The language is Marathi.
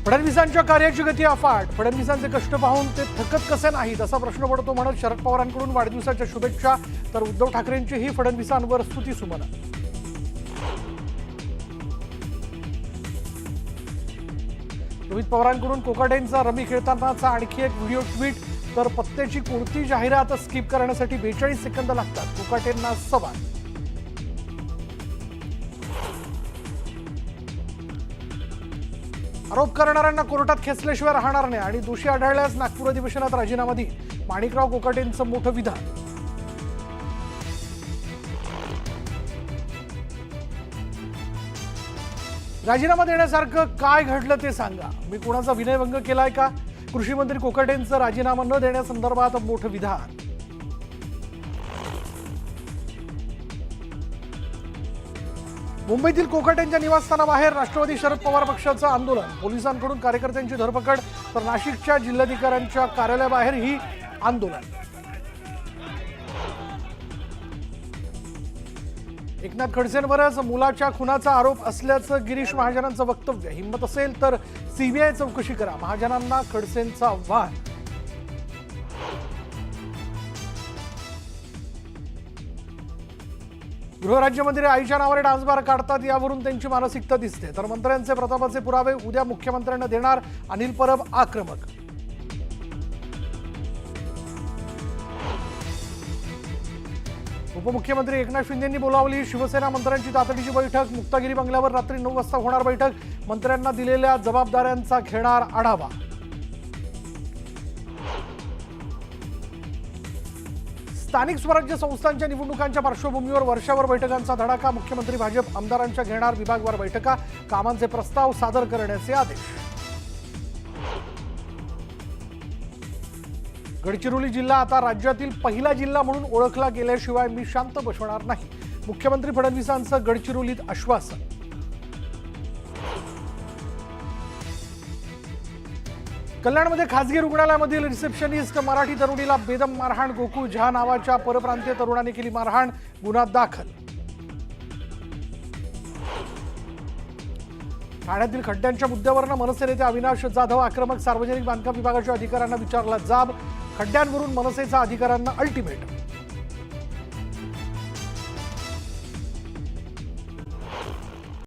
फडणवीसांच्या कार्याची गती अफाट. फडणवीसांचे कष्ट पाहून ते थकत कसे नाहीत असा प्रश्न पडतो म्हणत शरद पवारांकडून वाढदिवसाच्या शुभेच्छा, तर उद्धव ठाकरेंचीही फडणवीसांवर स्तुतीसुमनं. रोहित पवारांकडून कोकाटेंचा रमी खेळतानाचा आणखी एक व्हिडिओ ट्विट, तर पत्त्याची कोणती जाहिरात स्किप करण्यासाठी 42 सेकंद लागतात, कोकाटेंना सवाल. आरोप करणाऱ्यांना कोर्टात खेचल्याशिवाय राहणार नाही आणि दोषी आढळल्यास नागपूर अधिवेशनात राजीनामा देईल, माणिकराव कोकाटेंचं मोठं विधान. राजीनामा देण्यासारखं काय घडलं ते सांगा, मी कोणाचा विनयभंग केलाय का? कृषी मंत्री कोकाटेंचं राजीनामा न देण्यासंदर्भात मोठं विधान. मुंबईतील कोकाटेंच्या निवासस्थानाबाहेर राष्ट्रवादी शरद पवार पक्षाचं आंदोलन, पोलिसांकडून कार्यकर्त्यांची धरपकड, तर नाशिकच्या जिल्हाधिकाऱ्यांच्या कार्यालयाबाहेर ही आंदोलन. एकनाथ खडसेंवरच मुलाच्या खुनाचा आरोप असल्याचं गिरीश महाजनांचं वक्तव्य, हिंमत असेल तर सीबीआय चौकशी करा, महाजनांना खडसेंचं आव्हान. गृहराज्यमंत्री आईच्या नावाने डान्सबार काढतात, यावरून त्यांची मानसिकता दिसते, तर मंत्र्यांचे प्रतापाचे पुरावे उद्या मुख्यमंत्र्यांना देणार, अनिल परब आक्रमक. उपमुख्यमंत्री एकनाथ शिंदेंनी बोलावली शिवसेना मंत्र्यांची तातडीची बैठक, मुक्तागिरी बंगल्यावर रात्री 9 वाजता होणार बैठक, मंत्र्यांना दिलेल्या जबाबदाऱ्यांचा घेणार आढावा. स्थानिक स्वराज्य संस्थांच्या निवडणुकांच्या पार्श्वभूमीवर वर्षावर बैठकांचा धडाका, मुख्यमंत्री भाजप आमदारांच्या घेणार विभागवार बैठका, कामांचे प्रस्ताव सादर करण्याचे आदेश. गडचिरोली जिल्हा आता राज्यातील पहिला जिल्हा म्हणून ओळखला गेल्याशिवाय मी शांत बसणार नाही, मुख्यमंत्री फडणवीसांचं गडचिरोलीत आश्वासन. कल्याणमध्ये खासगी रुग्णालयामधील रिसेप्शनिस्ट मराठी तरुणीला बेदम मारहाण, गोकुळ झा नावाच्या परप्रांतीय तरुणाने केली मारहाण, गुन्हा दाखल. ठाण्यातील खड्ड्यांच्या मुद्द्यावरून मनसे नेते अविनाश जाधव आक्रमक, सार्वजनिक बांधकाम विभागाच्या अधिकाऱ्यांना विचारला जाब, खड्ड्यांवरून मनसेचा अधिकाऱ्यांना अल्टिमेट.